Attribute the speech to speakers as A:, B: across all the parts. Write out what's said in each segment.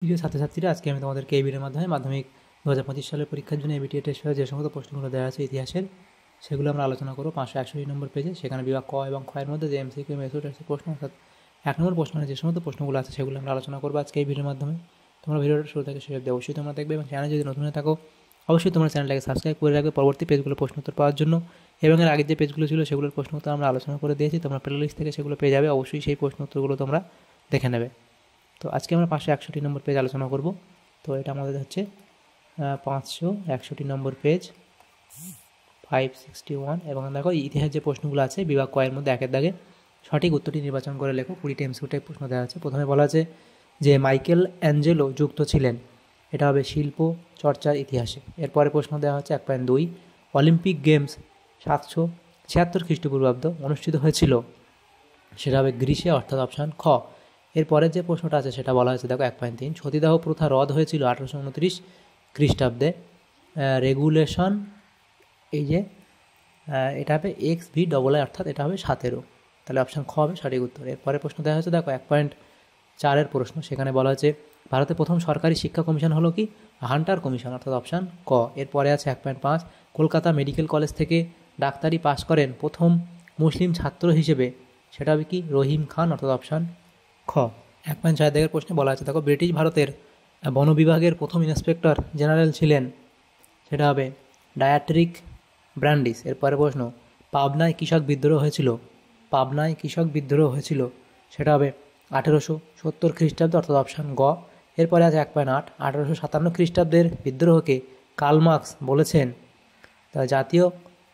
A: প্রিয় ছাত্রছাত্রীরা, আজকে আমি তোমাদেরকে এই ভিডিওর মাধ্যমে মাধ্যমিক 2025 সালের পরীক্ষার জন্য এবিটিএ টেস্ট পেপারে যে সমস্ত প্রশ্নগুলো দেওয়া আছে ইতিহাসের, সেগুলো আমরা আলোচনা করবো 561 নম্বর পেজে। সেখানে বিভাগ ক এবং খ এর মধ্যে যে এমসিকিউ মেথড প্রশ্ন, অর্থাৎ 1 নম্বর প্রশ্ন যে সমস্ত প্রশ্নগুলো আছে সেগুলো আমরা আলোচনা করবো আজকে এই ভিডিওর মাধ্যমে। তোমরা ভিডিওটা শুরু থেকে শেষ অবধি অবশ্যই তোমরা দেখবে এবং চ্যানেলে যদি নতুন হয়ে থাকো অবশ্যই তোমরা চ্যানেলটাকে সাবস্ক্রাইব করে রাখবে পরবর্তী পেজগুলো প্রশ্ন উত্তর পাওয়ার জন্য। এবং এর আগের যে পেজগুলো ছিল সেগুলোর প্রশ্ন উত্তর আমরা আলোচনা করে দিয়েছি, তোমরা প্লেলিস্ট থেকে সেগুলো পেয়ে যাবে, অবশ্যই সেই প্রশ্ন উত্তরগুলো তোমরা দেখে নেবে। তো আজকে আমরা 561 নম্বর পেজ আলোচনা করব। তো এটা আমাদের হচ্ছে 561 নম্বর পেজ 561। এবং দেখো ইতিহাস যে প্রশ্নগুলো আছে বিভাগ কয়ের মধ্যে একের দাগে সঠিক উত্তরটি নির্বাচন করে লেখো। 20টি এমসিকিউ প্রশ্ন দেওয়া আছে। প্রথমে বলা আছে যে মাইকেল অ্যাঞ্জেলো যুক্ত ছিলেন, এটা হবে শিল্প চর্চার ইতিহাসে। এরপরে প্রশ্ন দেওয়া হচ্ছে 1.2, অলিম্পিক গেমস 776 খ্রিস্টপূর্বাব্দ অনুষ্ঠিত হয়েছিল, সেটা হবে গ্রীসে, অর্থাৎ অপশান খ। এরপরের যে প্রশ্নটা আছে সেটা বলা হয়েছে দেখো 1.3, সতীদাহ প্রথা রদ হয়েছিল 1829 খ্রিস্টাব্দে, রেগুলেশন এই যে এটা হবে XVII, অর্থাৎ এটা হবে 17, তাহলে অপশান খ হবে সঠিক উত্তর। এরপরে প্রশ্ন দেওয়া হয়েছে দেখো 1.4 প্রশ্ন, সেখানে বলা হয়েছে ভারতে প্রথম সরকারি শিক্ষা কমিশন হলো কি, হান্টার কমিশন, অর্থাৎ অপশান ক। এরপরে আছে 1.5, কলকাতা মেডিকেল কলেজ থেকে ডাক্তারি পাশ করেন প্রথম মুসলিম ছাত্র হিসেবে, সেটা হবে কি, রহিম খান, অর্থাৎ অপশান খ। 1.6 দাগের প্রশ্নে বলা আছে দেখো ব্রিটিশ ভারতের বন বিভাগের প্রথম ইন্সপেক্টর জেনারেল ছিলেন, সেটা হবে ডায়াট্রিক ব্র্যান্ডিস। এরপরে প্রশ্ন, পাবনায় কৃষক বিদ্রোহ হয়েছিল, পাবনায় কৃষক বিদ্রোহ হয়েছিল, সেটা হবে 1870 খ্রিস্টাব্দে, অর্থাৎ অপশান গ। এরপরে আছে 1.8, 1857 খ্রিস্টাব্দের বিদ্রোহকে কার্ল মার্কস বলেছেন জাতীয়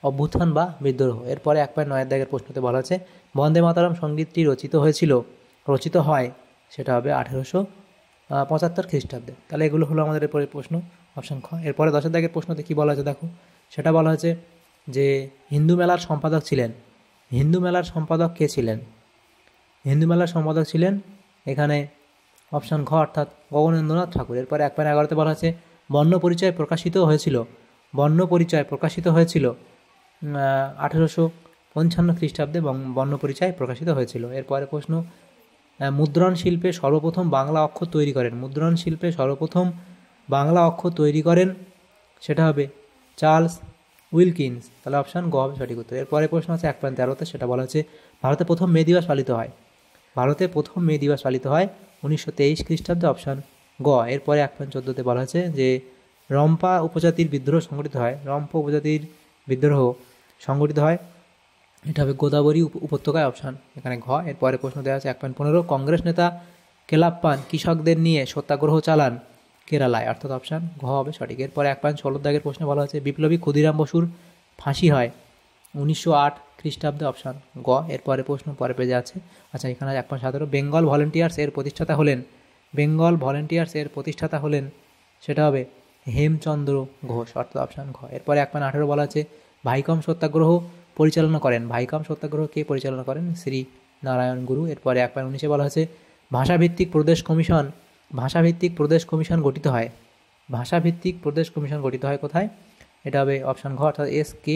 A: অভ্যুত্থান বা বিদ্রোহ। এরপরে 1.9 দাগের প্রশ্নতে বলা আছে বন্দে মাতরম সঙ্গীতটি রচিত হয়, সেটা হবে 1875 খ্রিস্টাব্দে। তাহলে এগুলো হলো আমাদের এরপরে প্রশ্ন, অপশান খ। এরপরে 10 দাগের প্রশ্নতে কী বলা আছে দেখো, সেটা বলা হয়েছে যে হিন্দু মেলার সম্পাদক ছিলেন, হিন্দু মেলার সম্পাদক কে ছিলেন, হিন্দু মেলার সম্পাদক ছিলেন এখানে অপশান ঘ, অর্থাৎ গগনেন্দ্রনাথ ঠাকুর। এরপরে 1.11 বলা আছে বর্ণ পরিচয় প্রকাশিত হয়েছিল, বর্ণ পরিচয় প্রকাশিত হয়েছিল 1855 খ্রিস্টাব্দে বর্ণ পরিচয় প্রকাশিত হয়েছিল। এরপরে প্রশ্ন, মুদ্রণ শিল্পে সর্বপ্রথম বাংলা অক্ষর তৈরি করেন, মুদ্রণ শিল্পে সর্বপ্রথম বাংলা অক্ষর তৈরি করেন, সেটা হবে চার্লস উইলকিন্স, তাহলে অপশান গ হবে সঠিক উত্তর। এরপরে প্রশ্ন আছে 1.13, সেটা বলা হচ্ছে ভারতে প্রথম মে দিবস পালিত হয়, ভারতে প্রথম মে দিবস পালিত হয় 1923 খ্রিস্টাব্দে, অপশান গ। এরপরে 1.14 বলা হচ্ছে যে রম্পা উপজাতির বিদ্রোহ সংগঠিত হয়, রম্পা উপজাতির বিদ্রোহ সংগঠিত হয়, এটা হবে গোদাবরী উপত্যকায়, অপশান এখানে ঘ। এরপরে প্রশ্ন দেওয়া আছে 1.15, কংগ্রেস নেতা কেলাপ্পান কৃষকদের নিয়ে সত্যাগ্রহ চালান কেরালায়, অর্থাৎ অপশান ঘ হবে সঠিক। এরপরে 1.16 দাগের প্রশ্নে বলা হচ্ছে বিপ্লবী ক্ষুদিরাম বসুর ফাঁসি হয় 1908 খ্রিস্টাব্দে, অপশান গ। এরপরে প্রশ্ন পরে পেজে আছে। আচ্ছা, এখানে 1.17, বেঙ্গল ভলেন্টিয়ার্স এর প্রতিষ্ঠাতা হলেন, বেঙ্গল ভলেন্টিয়ার্স এর প্রতিষ্ঠাতা হলেন, সেটা হবে হেমচন্দ্র ঘোষ, অর্থাৎ অপশান ঘ। এরপরে 1.18 বলা আছে ভাইকম সত্যাগ্রহ পরিচালনা করেন, ভাইকম সত্যাগ্রহ কে পরিচালনা করেন, শ্রী নারায়ণ গুরু। এরপরে 1.19 বলা হচ্ছে ভাষাভিত্তিক প্রদেশ কমিশন, ভাষাভিত্তিক প্রদেশ কমিশন গঠিত হয়, ভাষাভিত্তিক প্রদেশ কমিশন গঠিত হয় কোথায়, এটা হবে অপশান ঘ, অর্থাৎ SK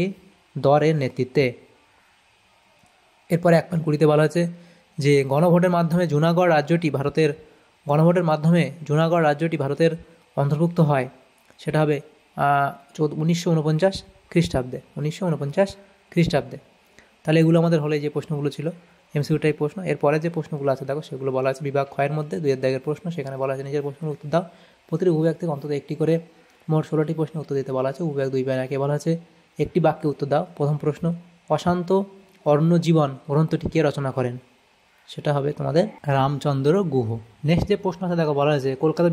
A: দরের নেতৃত্বে। এরপরে 1.20 বলা হচ্ছে যে গণভোটের মাধ্যমে জুনাগড় রাজ্যটি ভারতের, গণভোটের মাধ্যমে জুনাগড় রাজ্যটি ভারতের অন্তর্ভুক্ত হয়, সেটা হবে 1949 খ্রিস্টাব্দে, 1949 খ্রিস্টাব্দে। তাহলে এগুলো আমাদের হলে যে প্রশ্নগুলো ছিল এমসিকিউ টাইপ প্রশ্ন। এরপরে যে প্রশ্নগুলো আছে দেখো সেগুলো বলা আছে বিভাগ ক্ষয়ের মধ্যে 2 দাগের প্রশ্ন, সেখানে বলা আছে নিজের প্রশ্নের উত্তর দাও, প্রতিটি উপবিভাগ থেকে অন্তত একটি করে মোট 16টি প্রশ্নের উত্তর দিতে বলা আছে। উপবিভাগ 2.1 বলা আছে একটি বাক্যে উত্তর দাও। প্রথম প্রশ্ন, অশান্ত অরণ্যজীবন গ্রন্থটি কে রচনা করেন, সেটা হবে তোমাদের রামচন্দ্র গুহ। নেক্সট যে প্রশ্ন আছে দেখো বলা হয়েছে কলকাতা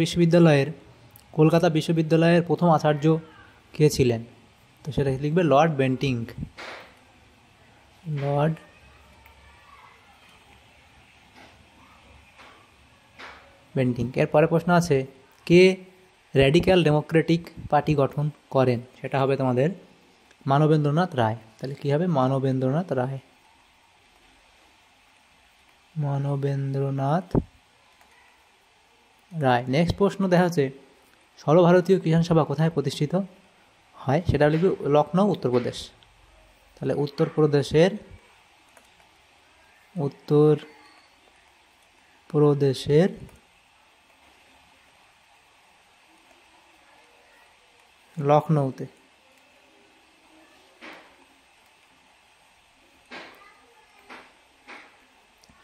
A: বিশ্ববিদ্যালয়ের প্রথম আচার্য কে ছিলেন, তো সেটা লিখবে লর্ড বেন্টিং, লর্ড বেন্টিং। এরপরে প্রশ্ন আছে কে র্যাডিক্যাল ডেমোক্রেটিক পার্টি গঠন করেন, সেটা হবে তোমাদের মানবেন্দ্রনাথ রায়। তাহলে কী হবে, মানবেন্দ্রনাথ রায়, মানবেন্দ্রনাথ রায়। নেক্সট প্রশ্ন দেখা যাচ্ছে সর্বভারতীয় কিষাণ সভা কোথায় প্রতিষ্ঠিত হয়, সেটা লিখবে লখনৌ, উত্তরপ্রদেশ। তাহলে উত্তরপ্রদেশের লখনৌতে।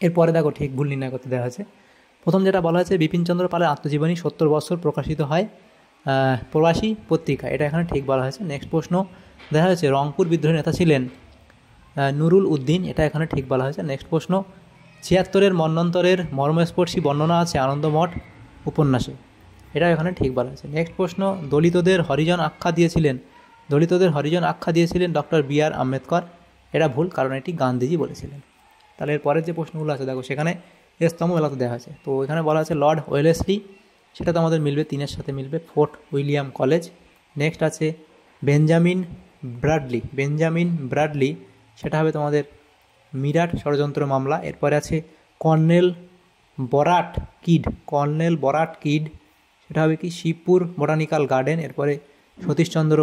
A: এরপরে দেখো ঠিক ভুল নির্ণয় করতে দেওয়া আছে। প্রথম যেটা বলা হয়েছে বিপিনচন্দ্র পালের আত্মজীবনী 70 বছর প্রকাশিত হয় প্রবাসী পত্রিকা, এটা এখানে ঠিক বলা হয়েছে। নেক্সট প্রশ্ন দেখা হয়েছে রংপুর বিদ্রোহী নেতা ছিলেন নুরুল উদ্দিন, এটা এখানে ঠিক বলা হয়েছে। নেক্সট প্রশ্ন 76-এর মন্বন্তরের মর্মস্পর্শী বর্ণনা আছে আনন্দমঠ উপন্যাসে, এটা এখানে ঠিক বলা হয়েছে। নেক্সট প্রশ্ন দলিতদের হরিজন আখ্যা দিয়েছিলেন ডক্টর বি.আর. আম্বেদকর, এটা ভুল, কারণ এটি গান্ধীজি বলেছিলেন। তাহলে এর পরের যে প্রশ্নগুলো আছে দেখো সেখানে স্তম্ভ মেলাতে দেওয়া আছে। তো এখানে বলা আছে লর্ড ওয়েলেসলি, সেটা তো আমাদের মিলবে, 3-এর সাথে মিলবে। Fort William college. নেক্সট আছে বেঞ্জামিন ব্রাডলি, সেটা হবে তোমাদের মিরাট ষড়যন্ত্র মামলা। এরপরে আছে কর্নেল বরাট কিড, সেটা হবে কি শিবপুর বোটানিক্যাল গার্ডেন। এরপরে সতীশচন্দ্র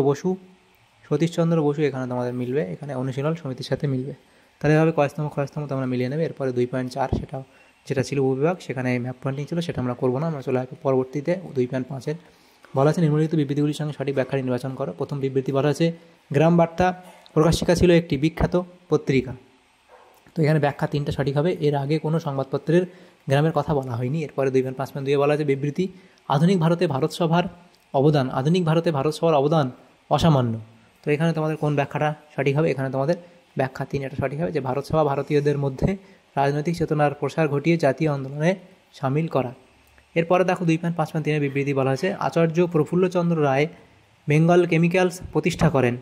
A: বসু এখানে তোমাদের মিলবে, এখানে অনুশীলন সমিতির সাথে মিলবে। তাহলে এভাবে কয়স্তম্ভ তোমরা মিলিয়ে নেবে। এরপরে 2.4 যেটা ছিল উপবিভাগ, সেখানে ম্যাপ পয়েন্টিং ছিল, সেটা আমরা করবো না, আমরা চলে আসবো পরবর্তীতে 2.5-এর। বলা আছে নিম্নলিখিত বিবৃতিগুলির সঙ্গে সঠিক ব্যাখ্যাটি নির্বাচন করো। প্রথম বিবৃতি বলা আছে গ্রাম বার্তা প্রকাশিকা ছিল একটি বিখ্যাত পত্রিকা। তো এখানে ব্যাখ্যা 3টা সঠিক হবে। এর আগে কোনো সংবাদপত্রের গ্রামের কথা বলা হয়নি। এরপরে 2.5-2 বলা আছে বিবৃতি আধুনিক ভারতে ভারত সভার অবদান অসামান্য। তো এখানে তোমাদের কোন ব্যাখ্যাটা সঠিক হবে? এখানে তোমাদের ব্যাখ্যা 3 এটা সঠিক হবে, যে ভারত সভা ভারতীয়দের মধ্যে রাজনৈতিক চেতনার প্রসার ঘটিয়ে জাতীয় আন্দোলনে সামিল করা। এরপরে দেখো 2.5-3 বিবৃতি বলা হয়েছে আচার্য প্রফুল্লচন্দ্র রায় বেঙ্গল কেমিক্যালস প্রতিষ্ঠা করেন।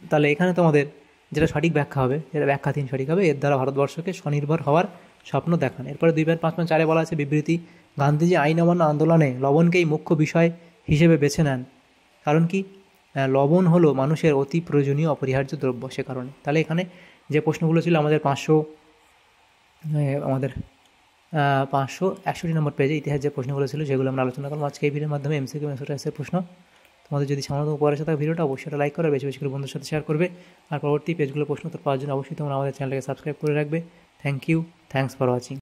A: তাহলে এখানে তোমাদের যেটা সঠিক ব্যাখ্যা হবে, যেটা ব্যাখ্যা 3 সঠিক হবে, এর দ্বারা ভারতবর্ষকে স্বনির্ভর হওয়ার স্বপ্ন দেখান। এরপরে 2.5-4 বলা আছে বিবৃতি গান্ধীজি আইন অমান্য আন্দোলনে লবণকেই মুখ্য বিষয় হিসেবে বেছে নেন। কারণ কি? লবণ হলো মানুষের অতি প্রয়োজনীয় অপরিহার্য দ্রব্য, সে কারণে। তাহলে এখানে যে প্রশ্নগুলো ছিল আমাদের 561 নম্বর পেজে ইতিহাস যে প্রশ্নগুলো ছিল সেগুলো আমরা আলোচনা করলাম আজকে এই ভিডিওর মাধ্যমে। এমসিকিউ মেথডের প্রশ্ন তোমাদের যদি সামান্য উপকার আসে ভিডিওটা অবশ্যই লাইক করবে, বেশি বেশি করে বন্ধুদের সাথে শেয়ার করবে, আর পরবর্তী পেজগুলো প্রশ্ন উত্তর পাওয়ার জন্য অবশ্যই তোমরা আমাদের চ্যানেলকে সাবস্ক্রাইব করে রাখবে। Thanks for watching.